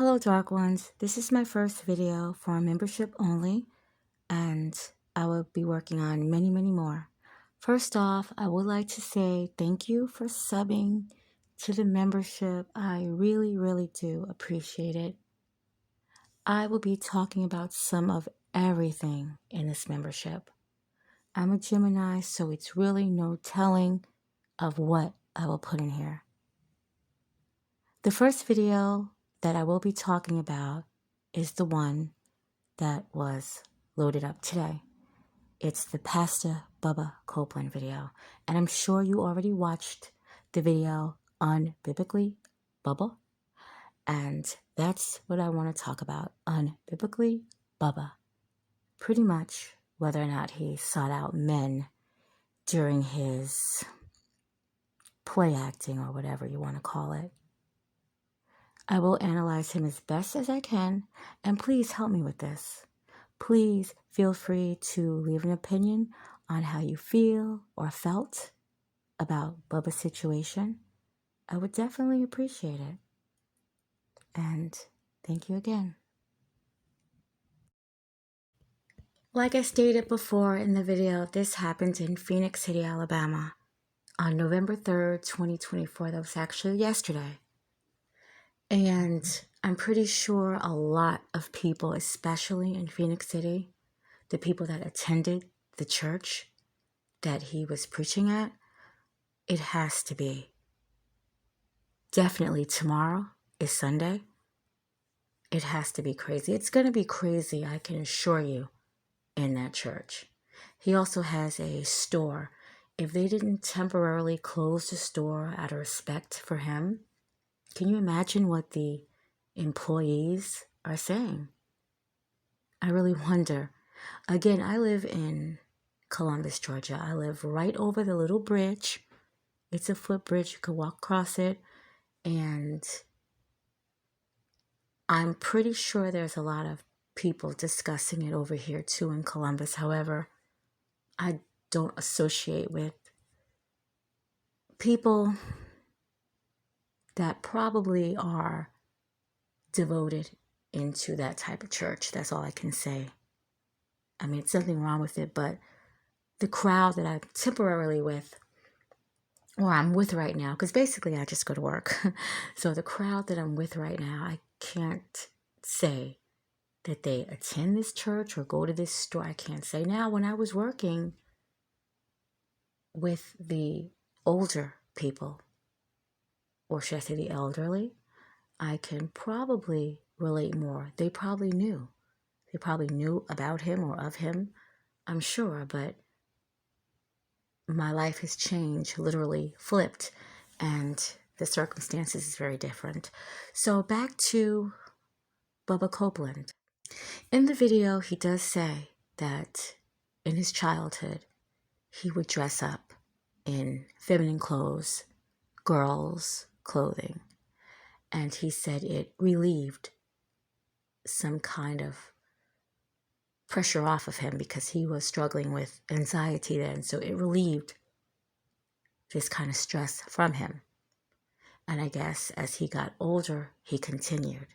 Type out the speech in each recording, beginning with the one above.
Hello Dark Ones, this is my first video for membership only, and I will be working on many more. First off, I would like to say thank you for subbing to the membership. I really do appreciate it. I will be talking about some of everything in this membership. I'm a Gemini, so it's really no telling of what I will put in here. The first video that I will be talking about is the one that was loaded up today. It's the Pastor Bubba Copeland video. And I'm sure you already watched the video on Biblically Bubba. And that's what I want to talk about, unbiblically Bubba. Pretty much whether or not he sought out men during his play acting or whatever you want to call it. I will analyze him as best as I can, and please help me with this. Please feel free to leave an opinion on how you feel or felt about Bubba's situation. I would definitely appreciate it. And thank you again. Like I stated before in the video, this happened in Phoenix City, Alabama on November 3rd, 2024. That was actually yesterday. And I'm pretty sure a lot of people, especially in Phoenix City, the people that attended the church that he was preaching at, it has to be. Definitely tomorrow is Sunday. It has to be crazy. It's going to be crazy, I can assure you, in that church. He also has a store. If they didn't temporarily close the store out of respect for him, can you imagine what the employees are saying? I really wonder. Again, I live in Columbus, Georgia. I live right over the little bridge. It's a footbridge. You could walk across it. And I'm pretty sure there's a lot of people discussing it over here too in Columbus. However, I don't associate with people that probably are devoted into that type of church. That's all I can say. I mean, it's nothing wrong with it, but the crowd that I'm temporarily with, or I'm with right now, because basically I just go to work. So the crowd that I'm with right now, I can't say that they attend this church or go to this store. I can't say. Now, when I was working with the older people, or should I say the elderly, I can probably relate more. They probably knew. They probably knew about him or of him, I'm sure, but my life has changed, literally flipped, and the circumstances is very different. So back to Bubba Copeland. In the video, he does say that in his childhood, he would dress up in feminine clothes, girls' clothing, and he said it relieved some kind of pressure off of him because he was struggling with anxiety then. So it relieved this kind of stress from him. And I guess as he got older, he continued.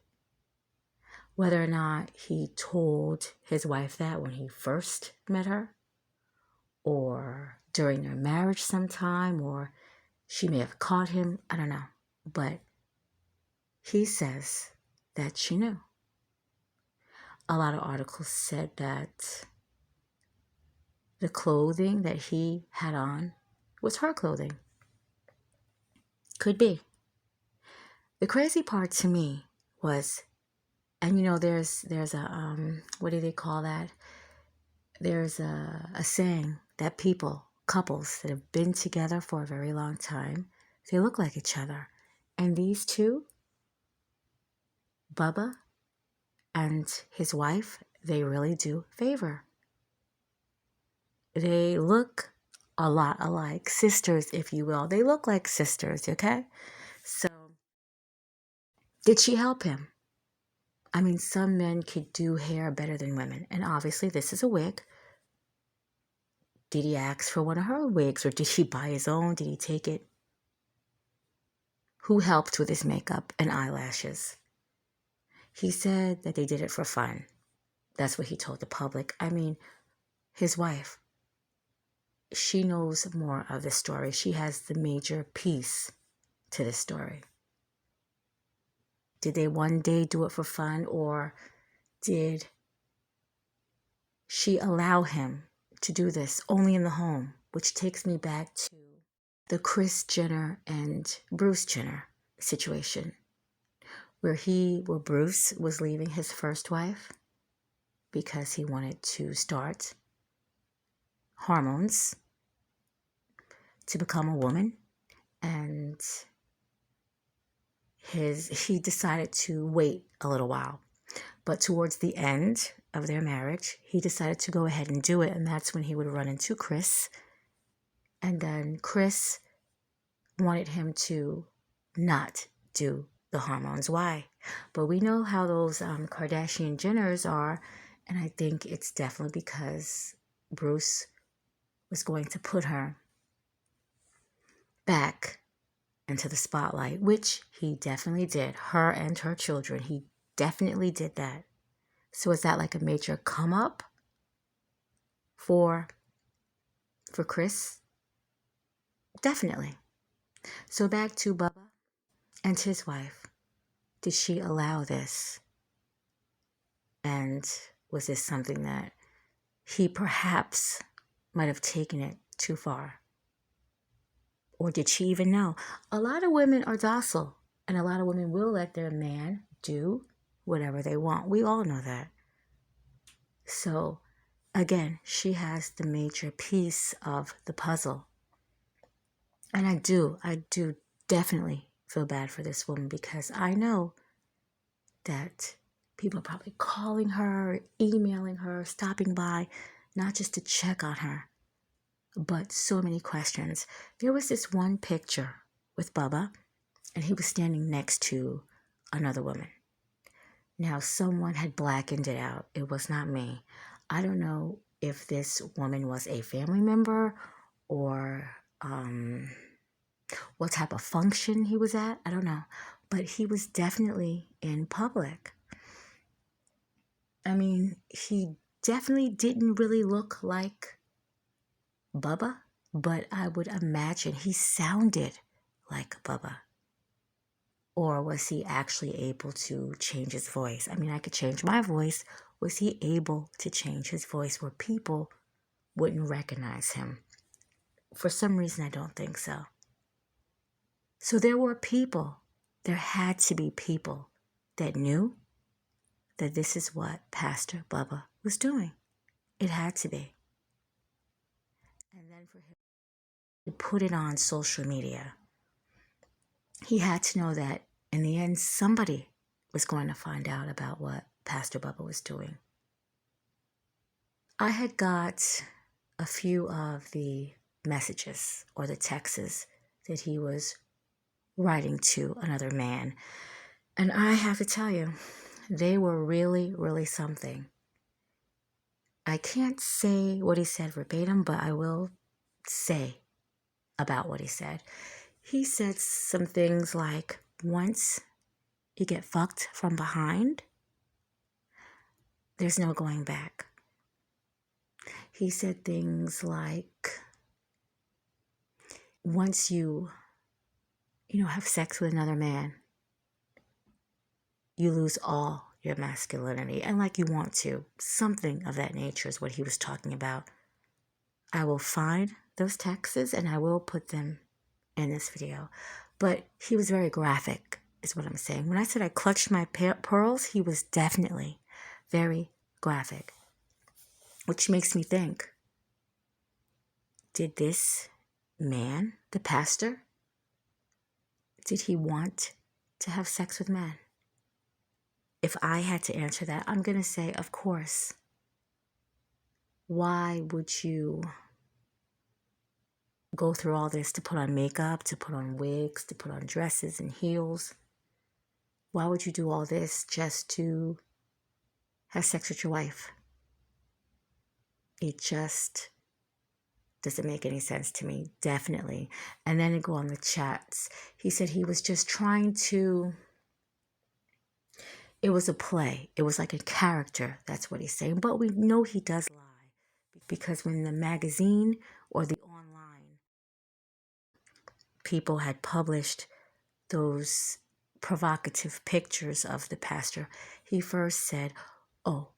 Whether or not he told his wife that when he first met her, or during their marriage sometime, or she may have caught him, I don't know. But he says that she knew. A lot of articles said that the clothing that he had on was her clothing. Could be. The crazy part to me was, and you know, there's a, what do they call that? There's a saying that couples that have been together for a very long time, they look like each other. And these two, Bubba and his wife, they really do favor. They look a lot alike, sisters, if you will. They look like sisters, okay? So, did she help him? I mean, some men could do hair better than women. And obviously, this is a wig. Did he ask for one of her wigs, or did he buy his own? Did he take it? Who helped with his makeup and eyelashes? He said that they did it for fun. That's what he told the public. I mean, his wife, she knows more of the story. She has the major piece to the story. Did they one day do it for fun, or did she allow him to do this only in the home? Which takes me back to the Kris Jenner and Bruce Jenner situation, where Bruce was leaving his first wife because he wanted to start hormones to become a woman, and he decided to wait a little while. But towards the end of their marriage, he decided to go ahead and do it, and that's when he would run into Kris. And then Kris wanted him to not do the hormones. Why? But we know how those Kardashian Jenners are, and I think it's definitely because Bruce was going to put her back into the spotlight, which he definitely did. Her and her children, he definitely did that. So is that like a major come up for Kris? Definitely. So back to Bubba and his wife. Did she allow this? And was this something that he perhaps might have taken it too far? Or did she even know? A lot of women are docile, and a lot of women will let their man do whatever they want. We all know that. So, again, she has the major piece of the puzzle. And I do definitely feel bad for this woman, because I know that people are probably calling her, emailing her, stopping by, not just to check on her, but so many questions. There was this one picture with Bubba, and he was standing next to another woman. Now, someone had blackened it out. It was not me. I don't know if this woman was a family member or what type of function he was at. I don't know. But he was definitely in public. I mean, he definitely didn't really look like Bubba, but I would imagine he sounded like Bubba. Or was he actually able to change his voice? I mean, I could change my voice. Was he able to change his voice where people wouldn't recognize him? For some reason, I don't think so. So there were people, there had to be people that knew that this is what Pastor Bubba was doing. It had to be. And then for him to put it on social media, he had to know that in the end, somebody was going to find out about what Pastor Bubba was doing. I had got a few of the messages or the texts that he was writing to another man. And I have to tell you, they were really, really something. I can't say what he said verbatim, but I will say about what he said. He said some things like, once you get fucked from behind, there's no going back. He said things like, once you have sex with another man, you lose all your masculinity, and like you want to. Something of that nature is what he was talking about. I will find those texts and I will put them in this video. But he was very graphic, is what I'm saying. When I said I clutched my pearls, he was definitely very graphic. Which makes me think, did this man, the pastor, did he want to have sex with men? If I had to answer that, I'm going to say, of course. Why would you go through all this to put on makeup, to put on wigs, to put on dresses and heels? Why would you do all this just to have sex with your wife? It just doesn't make any sense to me, definitely. And then to go on the chats, he said he was just trying to It was a play. It was like a character. That's what he's saying. But we know he does lie because when the magazine or the online people had published those provocative pictures of the pastor, he first said, "Oh,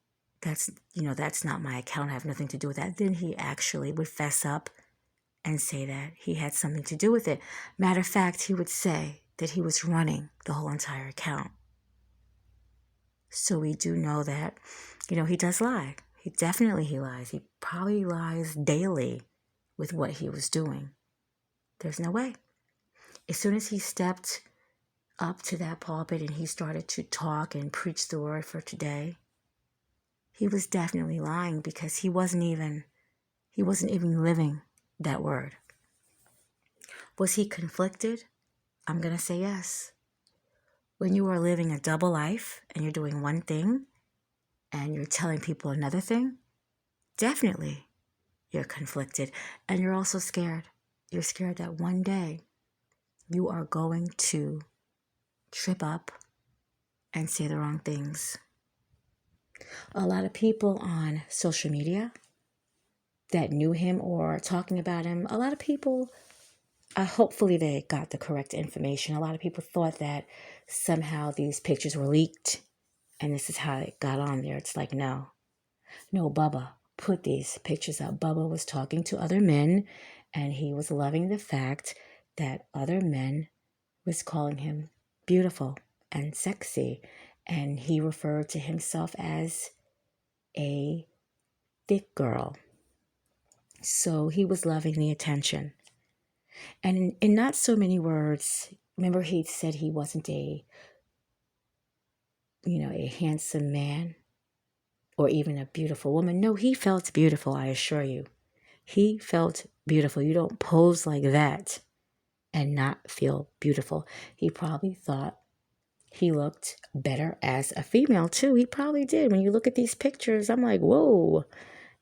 that's not my account. I have nothing to do with that." Then he actually would fess up and say that he had something to do with it. Matter of fact, he would say that he was running the whole entire account. So we do know that, he does lie. He lies. He probably lies daily with what he was doing. There's no way. As soon as he stepped up to that pulpit and he started to talk and preach the word for today, he was definitely lying because he wasn't even living that word. Was he conflicted? I'm going to say yes. When you are living a double life and you're doing one thing and you're telling people another thing, definitely you're conflicted. And you're also scared. You're scared that one day you are going to trip up and say the wrong things. A lot of people on social media that knew him or talking about him, a lot of people, hopefully they got the correct information. A lot of people thought that somehow these pictures were leaked and this is how it got on there. It's like, no, Bubba put these pictures up. Bubba was talking to other men and he was loving the fact that other men was calling him beautiful and sexy. And he referred to himself as a thick girl. So he was loving the attention. And in not so many words, remember he said he wasn't a handsome man or even a beautiful woman. No, he felt beautiful, I assure you. He felt beautiful. You don't pose like that and not feel beautiful. He probably thought he looked better as a female too. He probably did. When you look at these pictures, I'm like, whoa.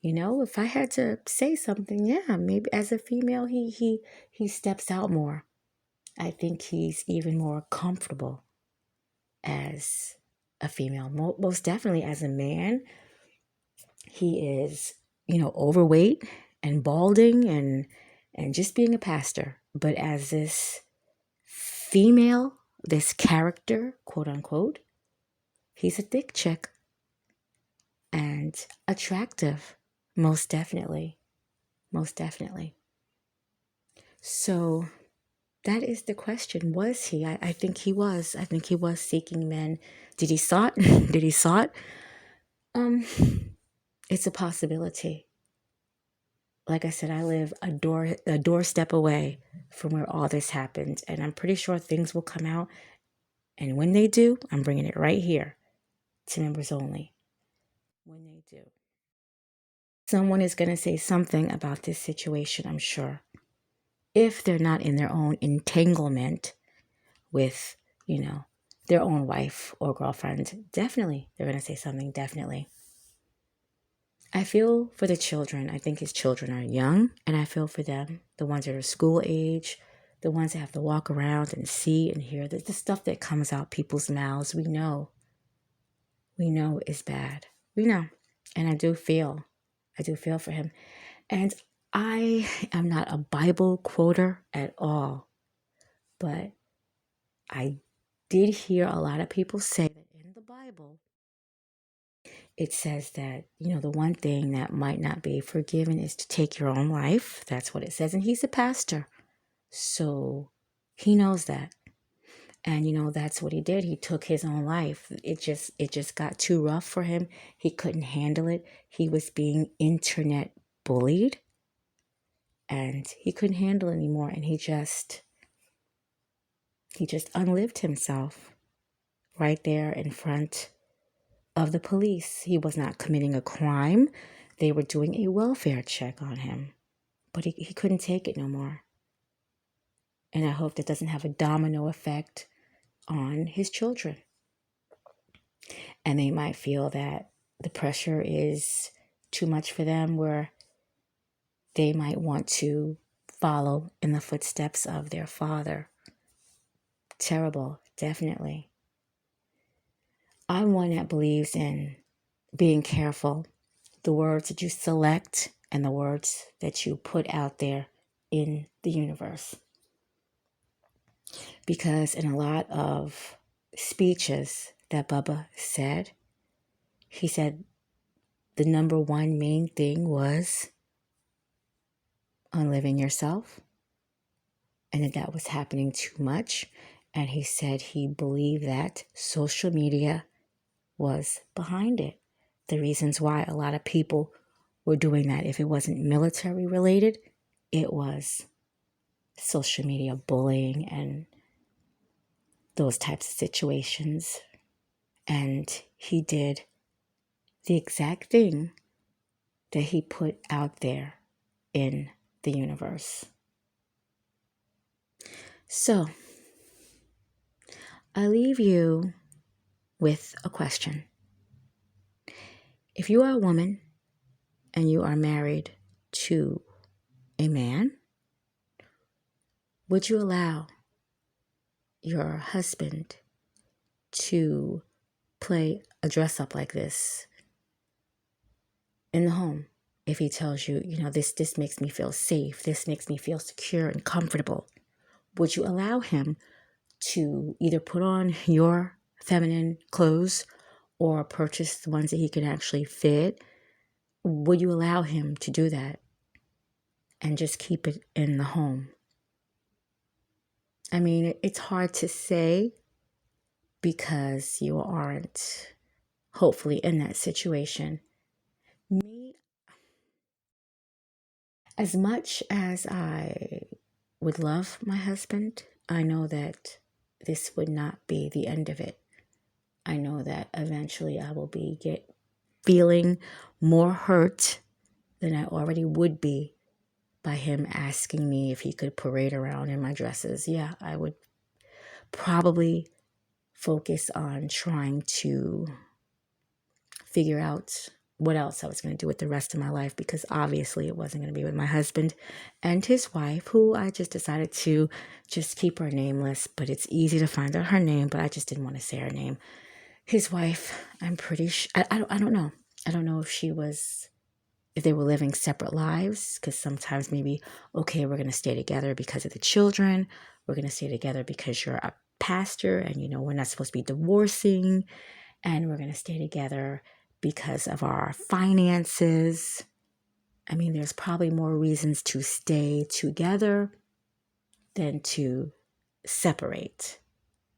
If I had to say something, yeah, maybe as a female, he steps out more. I think he's even more comfortable as a female. Most definitely as a man, he is, overweight and balding and just being a pastor. But as this female, this character, quote unquote, he's a thick chick and attractive, most definitely. Most definitely. So that is the question. Was he? I think he was. I think he was seeking men. Did he sought? Did he sought? It's a possibility. Like I said, I live a doorstep away from where all this happened, and I'm pretty sure things will come out. And when they do, I'm bringing it right here to members only. When they do, someone is going to say something about this situation, I'm sure. If they're not in their own entanglement with, their own wife or girlfriend, definitely they're going to say something, definitely. I feel for the children. I think his children are young, and I feel for them, the ones that are school age, the ones that have to walk around and see and hear the stuff that comes out people's mouths. We know is bad. We know. And I do feel for him. And I am not a Bible quoter at all, but I did hear a lot of people say that in the Bible, it says that, the one thing that might not be forgiven is to take your own life. That's what it says. And he's a pastor. So he knows that. And, that's what he did. He took his own life. It just got too rough for him. He couldn't handle it. He was being internet bullied. And he couldn't handle it anymore. And he just unlived himself right there in front of the police. He was not committing a crime. They were doing a welfare check on him. But he couldn't take it no more. And I hope that doesn't have a domino effect on his children. And they might feel that the pressure is too much for them, where they might want to follow in the footsteps of their father. Terrible, definitely. I'm one that believes in being careful, the words that you select and the words that you put out there in the universe. Because in a lot of speeches that Bubba said, he said the number one main thing was on living yourself, and that was happening too much. And he said he believed that social media was behind it. The reasons why a lot of people were doing that, if it wasn't military related, it was social media bullying and those types of situations. And he did the exact thing that he put out there in the universe. So, I leave you with a question. If you are a woman and you are married to a man, would you allow your husband to play a dress up like this in the home? If he tells you, this makes me feel safe, this makes me feel secure and comfortable, would you allow him to either put on your feminine clothes or purchase the ones that he can actually fit? Would you allow him to do that and just keep it in the home? I mean, it's hard to say because you aren't hopefully in that situation. Me, as much as I would love my husband, I know that this would not be the end of it. I know that eventually I will be feeling more hurt than I already would be by him asking me if he could parade around in my dresses. Yeah, I would probably focus on trying to figure out what else I was going to do with the rest of my life, because obviously it wasn't going to be with my husband and his wife, who I just decided to just keep her nameless. But it's easy to find out her name, but I just didn't want to say her name. His wife, I'm pretty sure, I don't know. I don't know if they were living separate lives, because sometimes maybe, okay, we're going to stay together because of the children. We're going to stay together because you're a pastor and, we're not supposed to be divorcing. And we're going to stay together because of our finances. I mean, there's probably more reasons to stay together than to separate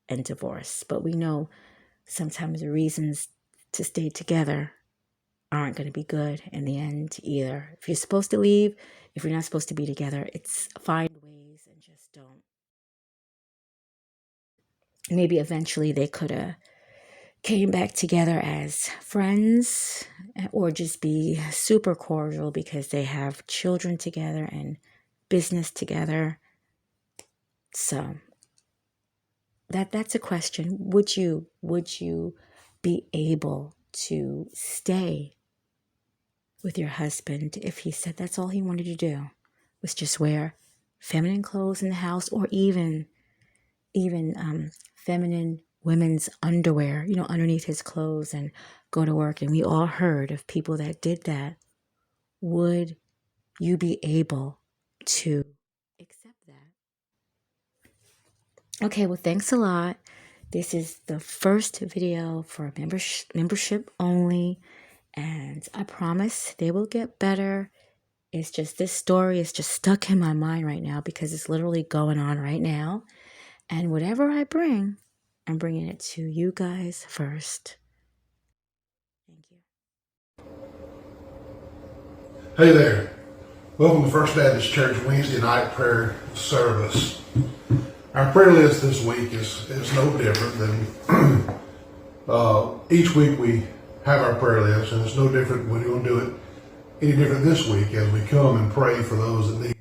and divorce. But we know sometimes the reasons to stay together aren't going to be good in the end either. If you're supposed to leave, if you're not supposed to be together, it's find ways and just don't. Maybe eventually they could have came back together as friends, or just be super cordial because they have children together and business together. So that's a question. Would you be able to stay with your husband if he said that's all he wanted to do was just wear feminine clothes in the house, or even feminine women's underwear, underneath his clothes, and go to work? And we all heard of people that did that. Would you be able to accept that? Okay, well, thanks a lot. This is the first video for membership only, and I promise they will get better. It's just, this story is just stuck in my mind right now because it's literally going on right now. And whatever I bring, I'm bringing it to you guys first. Thank you. Hey there. Welcome to First Baptist Church Wednesday night prayer service. Our prayer list this week is no different than each week we have our prayer list, and it's no different. We're going to do it any different this week as we come and pray for those that need